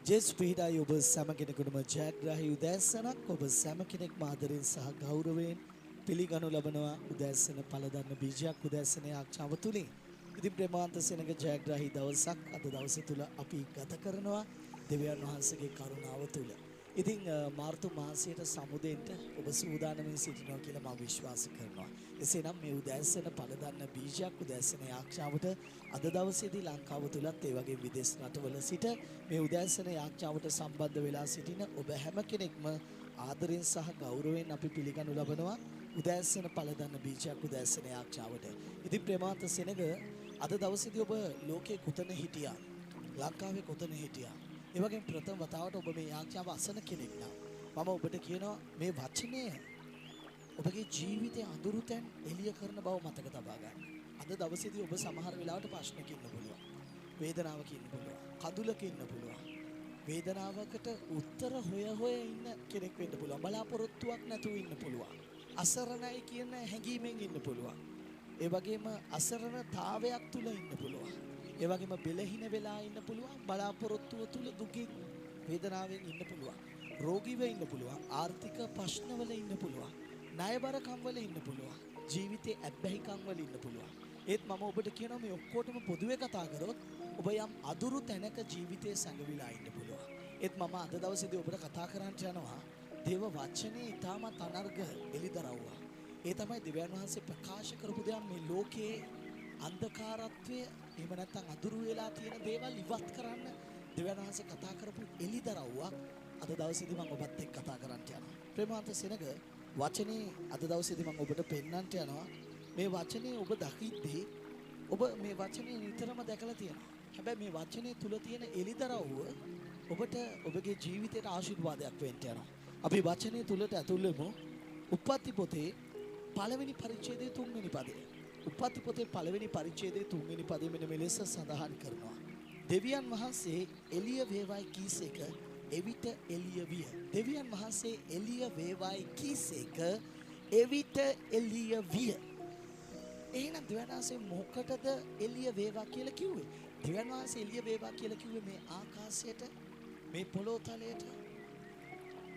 ජෙස් පීඩායි ඔබ සෑම කෙනෙකුටම ජයග්‍රාහී උදෑසනක් ඔබ සෑම කෙනෙක්ම ආදරෙන් සහ ගෞරවයෙන් පිළිගනු ලබනවා උදෑසන පළදන්න බීජයක් උදෑසන ආරක්ෂාව තුලින්. ඉතින් ප්‍රේමාන්ත සෙනඟ ජයග්‍රාහී දවසක් අද දවස තුල අපි ගත කරනවා දෙවියන් වහන්සේගේ කරුණාව තුල. ඉතින් මාර්තු මාසයට සමුදෙන්න ඔබ සූදානම්ව සිටිනවා කියලා මම විශ්වාස කරනවා. එසේනම් මේ උදෑසන පළදන්න බීජයක් උදෑසන ආරක්ෂාවට අද දවසේදී ලංකාව තුලත් ඒ වගේ විදේශ රටවල සිට මේ උදෑසන යාඥාවට සම්බන්ධ වෙලා සිටින ඔබ හැම කෙනෙක්ම ආදරෙන් සහ ගෞරවයෙන් අපි පිළිගනු ලබනවා උදෑසන පළදන්න බීජයක් උදෑසන යාඥාවට. ඉතින් ප්‍රේමාන්ත සෙනඟ අද දවසේදී ඔබ ලෝකේ කොතන හිටියා? ලංකාවේ කොතන හිටියා? ඒ වගේම ප්‍රථම වතාවට ඔබ මේ යාඥාව අසන කෙනෙක් නම් මම ඔබට කියනවා මේ වචනය ඔබගේ ජීවිතයේ අඳුරු තැන් එළිය කරන බව මතක තබා ගන්න. අද දවසේදී ඔබ සමහර වෙලාවට ප්‍රශ්නක ඉන්න පුළුවන්. වේදනාවක ඉන්න පුළුවන්. කඳුලක ඉන්න පුළුවන්. වේදනාවකට උත්තර හොය ඉන්න කෙනෙක් වෙන්න පුළුවන්. බලාපොරොත්තුවක් නැතුව ඉන්න පුළුවන්. අසරණයි කියන හැඟීමෙන් ඉන්න පුළුවන්. ඒ වගේම අසරණතාවයක් තුල ඉන්න පුළුවන්. ඒ වගේම බෙලහින වෙලා ඉන්න පුළුවන්. බලාපොරොත්තුව තුල දුකින් වේදනාවෙන් ඉන්න පුළුවන්. රෝගීව ඉන්න පුළුවන්. ආර්ථික ප්‍රශ්නවල ඉන්න පුළුවන්. ණයබරකම් වල ඉන්න පුළුවන්. ජීවිතේ ඇබ්බැහිකම් වල ඉන්න පුළුවන්. ඒත් මම ඔබට කියනවා මේ ඔක්කොටම පොදුවේ කතා කරොත් ඔබ යම් අදුරු තැනක ජීවිතේ සංගවිලා ඉන්න පුළුවන්. ඒත් මම අද දවසේදී ඔබට කතා කරන්න යනවා දේව වචනේ ඊටමත් අනර්ග එලිදරව්වා. ඒ තමයි දෙවියන් වහන්සේ ප්‍රකාශ කරපු දෙයක් මේ ලෝකයේ අන්ධකාරත්වය එහෙම නැත්නම් අදුරු වෙලා තියෙන දේවල් ඉවත් කරන්න දෙවියන් වහන්සේ කතා කරපු එලිදරව්වා. අද දවසේදී මම ඔබත් එක්ක කතා කරන්න යනවා. ප්‍රේමාන්ත සෙනඟ වචනේ අද දවසේදී මම ඔබට පෙන්වන්නට යනවා. මේ වචනේ ඔබ දකිද්දී ඔබ මේ වචනේ නිතරම දැකලා තියෙනවා. හැබැයි මේ වචනේ තුල තියෙන එලිදරව්ව ඔබට ඔබගේ ජීවිතයට ආශිර්වාදයක් වෙන්න යනවා. අපි වචනේ තුලට ඇතුල් වෙමු. උප්පත්ති පොතේ පළවෙනි පරිච්ඡේදයේ 3 වෙනි පදය. උප්පත්ති පොතේ පළවෙනි පරිච්ඡේදයේ 3 වෙනි පදය මෙන්න මෙලෙස සඳහන් කරනවා. දෙවියන් වහන්සේ එළිය වේවායි කීසේක එවිට එළිය විය. දෙවියන් වහන්සේ එළිය වේවායි කීසේක එවිට එළිය විය. එහෙනම් දෙවියන් වහන්සේ මොකටද එළිය වේවා කියලා කිව්වේ? දෙවියන් වහන්සේ එළිය වේවා කියලා කිව්වේ මේ ආකාශයට, මේ පොළොව තලයට,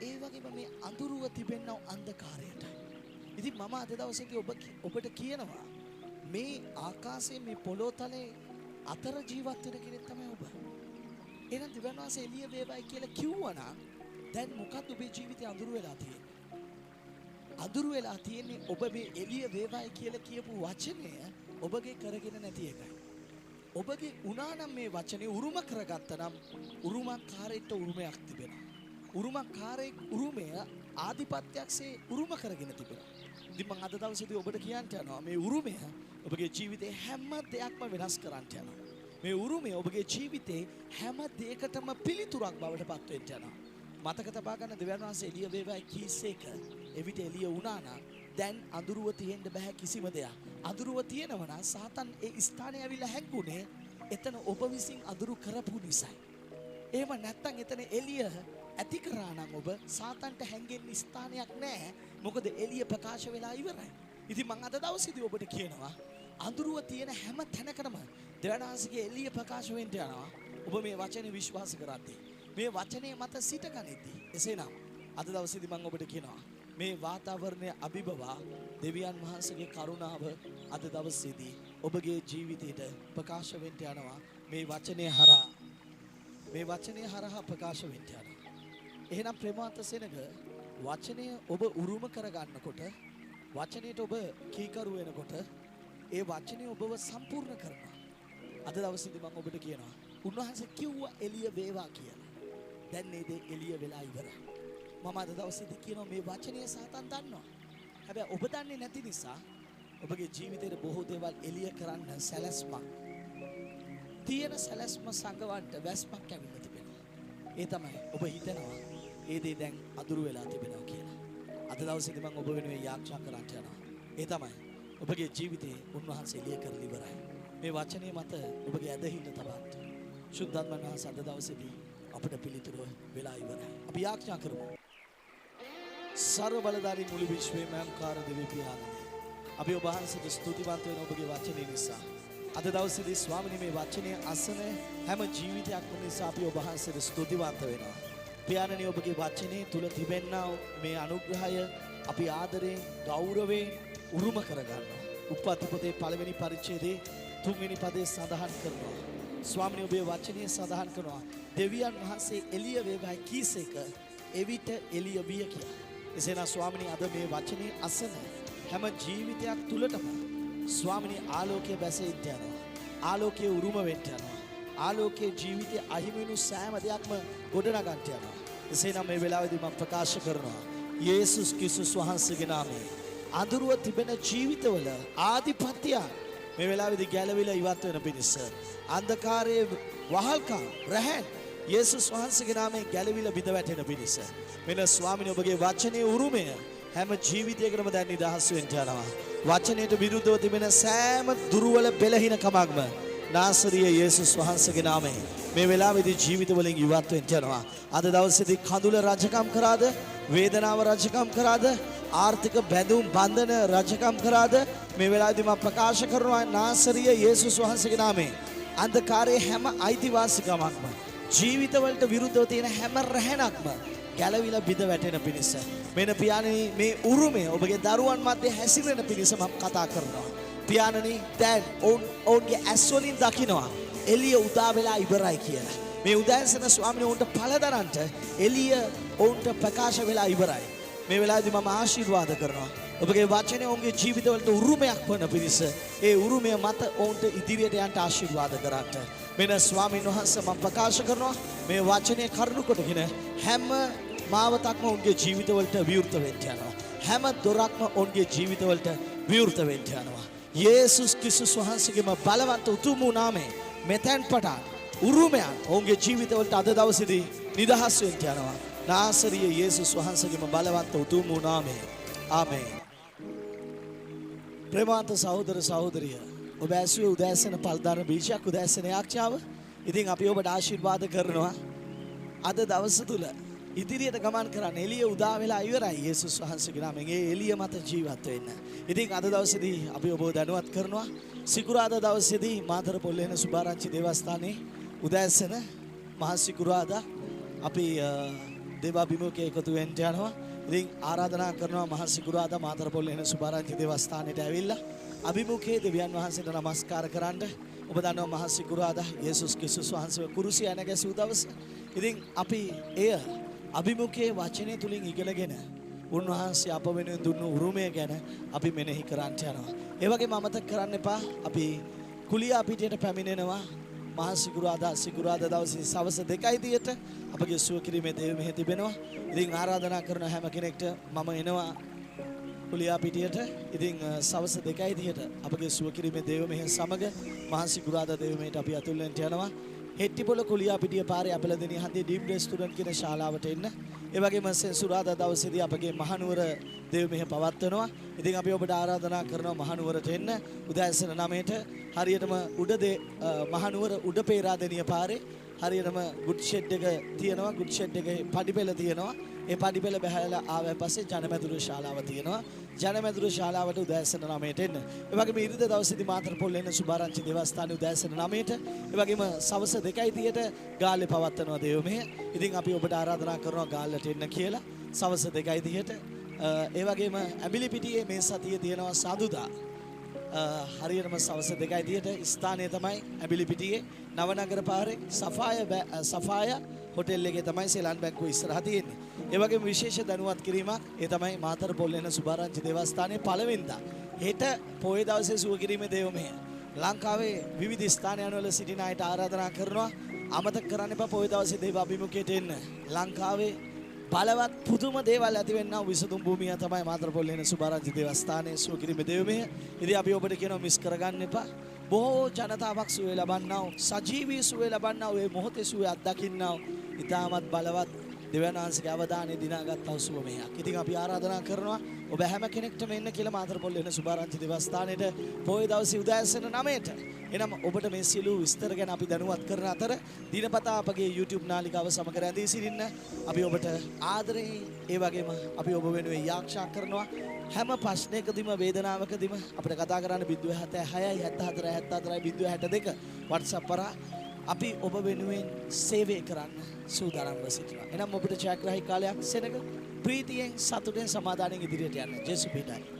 ඒ වගේම මේ අඳුරුව තිබෙනව අන්ධකාරයට. ඉතින් මම අද දවසේදී ඔබට කියනවා මේ ආකාශයේ මේ පොළොව තලයේ අතර ජීවත් වෙන කෙනෙක් තමයි ඔබ. එහෙනම් දෙවියන් වහන්සේ එළිය වේවායි කියලා කිව්වනම් දැන් මොකක්ද ඔබේ ජීවිතේ අඳුරු වෙලා තියෙන්නේ? අඳුරු වෙලා තියෙන්නේ ඔබ මේ එළිය වේවායි කියලා කියපු වචනය ඔබගේ කරගෙන නැති එකයි. ඔබගේ උනානම් මේ වචනේ උරුම කරගත්තා නම් උරුමකාරයෙක්ට උරුමයක් තිබෙනවා. උරුමකාරයෙක් උරුමය ආධිපත්‍යයක්සේ උරුම කරගෙන තිබෙනවා. ඉතින් මම අද දවසේදී ඔබට කියන්න යනවා මේ උරුමය ඔබගේ ජීවිතේ හැම දෙයක්ම වෙනස් කරන්න යනවා. මේ උරුමය ඔබගේ ජීවිතේ හැම දෙයකටම පිළිතුරක් බවට පත් වෙන්න යනවා. මතක තබා ගන්න දෙවියන් වහන්සේ එළිය වේවායි කීසේක එවිට එළිය වුණා නම් දැන් අඳුරුව තියෙන්න බෑ කිසිම දෙයක්. අඳුරුව තියෙනවා නම් සාතන් ඒ ස්ථානේ ඇවිල්ලා හැංගුනේ එතන ඔබ විසින් අඳුරු කරපු නිසායි. එහෙම නැත්නම් එතන එළිය ඇති කරා නම් ඔබ සාතන්ට හැංගෙන්න ස්ථානයක් නැහැ. මොකද එළිය ප්‍රකාශ වෙලා ඉවරයි. ඉතින් මම අද දවසේදී ඔබට කියනවා අඳුරුව තියෙන හැම තැනකටම දෙවනාසිකේ එළිය ප්‍රකාශ වෙන්න යනවා. ඔබ මේ වචනේ විශ්වාස කරද්දී මේ වචනේ මත සිට ගනිද්දී එසේනම් අද දවසේදී මම ඔබට කියනවා මේ වාතාවරණය අභිබවා දෙවියන් වහන්සේගේ කරුණාව අද දවසේදී ඔබගේ ජීවිතයට ප්‍රකාශ වෙන්න යනවා. මේ වචනේ හරහා මේ වචනේ හරහා ප්‍රකාශ වෙන්න යනවා. එහෙනම් ප්‍රේමාන්ත සෙනඟ වචනය ඔබ උරුම කරගන්නකොට වචනයට ඔබ කීකරු වෙනකොට ඒ වචනේ ඔබව සම්පූර්ණ කරනවා. අද දවසේදී මම ඔබට කියනවා උන්වහන්සේ කිව්වා එළිය වේවා කියලා. දැන් මේ දේ එළිය වෙලා ඉවරයි. මම අද දවසේදී කියනවා මේ වචනය සාතන් දන්නවා. හැබැයි ඔබ දන්නේ නැති නිසා ඔබගේ ජීවිතේට බොහෝ දේවල් එළිය කරන්න සැලැස්මක් තියෙන සැලැස්ම සංගවන්න වැස්මක් ඇවිල්ලා තිබෙනවා. ඒ තමයි ඔබ හිතනවා ඒ දේ දැන් අදුරු වෙලා තිබෙනවා කියලා. අද දවසේදී මම ඔබ වෙනුවෙන් යාඥා කරන්න යනවා. ඒ තමයි ඔබගේ ජීවිතේ උන්වහන්සේ එළිය කරලා ඉවරයි. මේ වචනේ මත ඔබගේ ඇදහිල්ල තබන්න. සුද්ධාත්මයන් වහන්සේ අද දවසේදී අපට පිළිතුරු වෙලා ඉවරයි. අපි යාඥා කරමු. सर्व බලධාරී මුළු විශ්වයේම අංකාර දෙවි පියාණනි. අපි ඔබ වහන්සේට ස්තුතිවන්ත වෙන ඔබගේ වචනේ නිසා. අද දවසේදී ස්වාමිනේ මේ වචනය අසන හැම ජීවිතයක්ම නිසා අපි ඔබ වහන්සේට ස්තුතිවන්ත වෙනවා. පියාණනි ඔබගේ වචනේ තුල තිබෙනා මේ අනුග්‍රහය අපි ආදරයෙන් ගෞරවයෙන් උරුම කරගන්නවා. උපත් පොතේ පළවෙනි පරිච්ඡේදයේ 3 වෙනි පදයේ සඳහන් කරනවා. ස්වාමිනේ ඔබේ වචනේ සඳහන් කරනවා. දෙවියන් වහන්සේ එළිය වේගයි කීසේක එවිට එළිය විය කියලා. එසේනම් ස්වාමිනේ අද මේ වචනේ අසන හැම ජීවිතයක් තුලටම ස්වාමිනේ ආලෝකයේ බැසෙන්න යනවා. ආලෝකයේ උරුම වෙන්න යනවා. ආලෝකයේ ජීවිතයේ අහිමිනු සෑම දෙයක්ම ගොඩනගන්න යනවා. එසේනම් මේ වෙලාවේදී මම ප්‍රකාශ කරනවා යේසුස් ක්‍රිස්තුස් වහන්සේගේ නාමයෙන් අඳුරුව තිබෙන ජීවිතවල ආධිපත්‍යය මේ වෙලාවේදී ගැලවිලා ඉවත් වෙන පිණිස අන්ධකාරයේ වහල්කම් රැහැන් යේසුස් වහන්සේගේ නාමයෙන් ගැලවිලා බිඳ වැටෙන පිණිස මෙන්න ස්වාමිනේ ඔබගේ වචනේ උරුමය හැම ජීවිතයකටම දැන් නිදහස් වෙන්න යනවා. වචනයට විරුද්ධව තිබෙන සෑම දුර්වල බෙලහිනකමක්ම නාසරීය යේසුස් වහන්සේගේ නාමයෙන් මේ වෙලාවේදී ජීවිතවලින් ඉවත් වෙන්න යනවා. අද දවසේදී කඳුල රජකම් කරාද, වේදනාව රජකම් කරාද, ආර්ථික බැඳුම් බන්ධන රජකම් කරාද මේ වෙලාවේදී මම ප්‍රකාශ කරනවා නාසරීය යේසුස් වහන්සේගේ නාමයෙන් අන්ධකාරයේ හැම අයිතිවාසිකමක්ම ජීවිතවලට විරුද්ධව තියෙන හැම රැහැනක්ම ගැලවිලා බිඳ වැටෙන පිණිස මෙන්න පියාණනි මේ උරුමය ඔබගේ දරුවන් මැද හැසිරෙන පිණිස මම කතා කරනවා. පියාණනි දැන් ඔවුන්ගේ ඇස් වලින් දකිනවා එළිය උදා වෙලා ඉවරයි කියලා. මේ උදෑසන ස්වාමීන් වහන්සේට පළදරන්ට එළිය ඔවුන්ට ප්‍රකාශ වෙලා ඉවරයි. මේ වෙලාවේදී මම ආශිර්වාද කරනවා. ඔබගේ වචනේ ඔවුන්ගේ ජීවිතවලට උරුමයක් වන පිණිස ඒ උරුමය මත ඔවුන්ට ඉදිරියට යන්න ආශිර්වාද කරන්න. මෙන්න ස්වාමීන් වහන්සේ මම ප්‍රකාශ කරනවා මේ වචනේ කරුණු කොටගෙන හැම මාවතක්ම ඔවුන්ගේ ජීවිතවලට විවෘත වෙන්න යනවා. හැම දොරක්ම ඔවුන්ගේ ජීවිතවලට විවෘත වෙන්න යනවා. යේසුස් ක්‍රිස්තුස් වහන්සේගේම බලවන්ත උතුම් නාමයෙන් මෙතෙන් පටන් උරුමයන් ඔවුන්ගේ ජීවිතවලට අද දවසේදී නිදහස් වෙන්න යනවා. නාසරීය යේසුස් වහන්සේගේම බලවන්ත උතුම් නාමයෙන්. ආමේන්. ප්‍රේමවන්ත සහෝදර සහෝදරිය ඔබ ඇසුවේ උදෑසන පල්දාන බීජයක් උදෑසන යාක්ෂාව. ඉතින් අපි ඔබට ආශිර්වාද කරනවා අද දවස තුල ඉදිරියට ගමන් කරන්න එළිය උදා වෙලා ඉවරයි යේසුස් වහන්සේගේ නාමයෙන් ඒ එළිය මත ජීවත් වෙන්න. ඉතින් අද දවසේදී අපි ඔබව දැනුවත් කරනවා සිකුරාදා දවසේදී මාතර පොල්ලේන සුභාරංචි දේවස්ථානයේ උදෑසන මහා සිකුරාදා අපි දේවාභිමුඛයේ එකතු වෙන්න යනවා. ඉතින් ආරාධනා කරනවා මහා සිකුරාදා මාතර පොල්ලේන සුභාරංචි දේවස්ථානයට ඇවිල්ලා අභිමුඛයේ දෙවියන් වහන්සේට නමස්කාර කරන්න. ඔබ දන්නවා මහා සිකුරාදා යේසුස් ක්‍රිස්තුස් වහන්සේ කුරුසිය නැගසූ දවස. ඉතින් අපි එය අභිමුඛයේ වචනේ තුලින් ඉගෙනගෙන උන්වහන්සේ අප වෙනුවෙන් දුන්නු උරුමය ගැන අපි මෙනෙහි කරන්නට යනවා. ඒ වගේම අමතක කරන්න එපා අපි කුලියා පිටියට පැමිණෙනවා මහා සිකුරාදා දවසේ සවස් 2:30ට අපගේ සුව කිරීමේ දේව මෙහෙ තිබෙනවා. ඉතින් ආරාධනා කරන හැම කෙනෙක්ට මම එනවා කුලියා පිටියට. ඉතින් සවස් 2:30ට අපගේ සුව කිරීමේ දේව මෙහෙ සමග මහා සිකුරාදා දේව මෙහෙට අපි අතුල් වෙන්න යනවා. හෙට්ටිපොළ කුලියා පිටිය පාරේ අපලදෙණිය හන්දියේ ඩීම් රෙස්ටුරන්ට් කියන ශාලාවට එන්න. ඒ වගේම සෙන්සුරාදා දවසේදී අපගේ මහනුවර දේව මෙහෙ පවත්වනවා. ඉතින් අපි ඔබට ආරාධනා කරනවා මහනුවරට එන්න. උදෑසන 9ට හරියටම මහනුවර උඩ පේරාදෙණිය පාරේ හරියටම ගුඩ් ෂෙඩ් එක තියෙනවා. ගුඩ් ෂෙඩ් එකේ පඩිපෙළ තියෙනවා. ඒ පඩිපෙළ බහැලා ආවන් පස්සේ ජනමැදුරු ශාලාව තියෙනවා. ජනමැදුරු ශාලාවට උදෑසන 9ට එන්න. ඒ වගේම ඉරිදා දවසේදී මාතර පොල්ලේන සුභාරංචි දේවස්ථානයේ උදෑසන 9ට ඒ වගේම සවස් 2:30ට ගාල්ලේ පවත්වනවා දේව මෙහෙ. ඉතින් අපි ඔබට ආරාධනා කරනවා ගාල්ලට එන්න කියලා සවස් 2:30ට. ඒ වගේම ඇඹිලි පිටියේ මේ සතියේ තියෙනවා සාදුදා හරියටම සවස් 2:30ට ස්ථානය තමයි ඇඹිලි පිටියේ නවනගර පාරේ සෆාය හොටෙල් එකේ තමයි සෙලන් බැංකුව ඉස්සරහ තියෙන්නේ. ඒ වගේම විශේෂ දැනුවත් කිරීමක් ඒ තමයි මාතර පොල්ලේන සුභාරංචි දේවස්ථානයේ පළවෙනිදා. හෙට පොයේ දවසේ සුව කිරීමේ දේව මෙහෙය. ලංකාවේ විවිධ ස්ථානයන් වල සිටින අයට ආරාධනා කරනවා අමතක කරන්න එපා පොයේ දවසේ දේව අභිමුඛයට එන්න. ලංකාවේ බලවත් පුදුම දේවල් ඇති වෙන්නා විසඳුම් භූමිය තමයි මාතර පොල්ලේන සුභාරංචි දේවස්ථානයේ සුව කිරීමේ දේව මෙහෙය. ඉතින් අපි ඔබට කියනවා මිස් කරගන්න එපා. බොහෝ ජනතාවක් සුවේ ලබන්නා වූ සජීවී සුවේ ලබන්නා වූ මේ මොහොතේ සුවේ අත්දකින්නා වූ ඉතාමත් බලවත් දෙවියන් වහන්සේගේ අවධානය දිනාගත් අවසුවමයක්. ඉතින් අපි ආරාධනා කරනවා ඔබ හැම කෙනෙක්ටම එන්න කියලා මාතරපොල් වෙන සුභාරංචි දේවස්ථානයේට පොයේ දවසේ උදෑසන 9ට. එනම් ඔබට මේ සියලු විස්තර ගැන අපි දැනුවත් කරන අතර දිනපතා අපගේ YouTube නාලිකාව සමග රැඳී සිටින්න අපි ඔබට ආදරේ ඒ වගේම අපි ඔබ වෙනුවෙන් යාක්ෂා කරනවා. හැම ප්‍රශ්නයකදීම වේදනාවකදීම අපිට කතා කරන්න 076 74 74 062 WhatsApp කරා අපි ඔබ වෙනුවෙන් සේවය කරන්න සූදානම්ව සිටිනවා. එනම් ඔබට ජයග්‍රාහී කාලයක් සෙනග ප්‍රීතියෙන් සතුටෙන් සමාදානයෙන් ඉදිරියට යන්න. ජේසු පිටයි.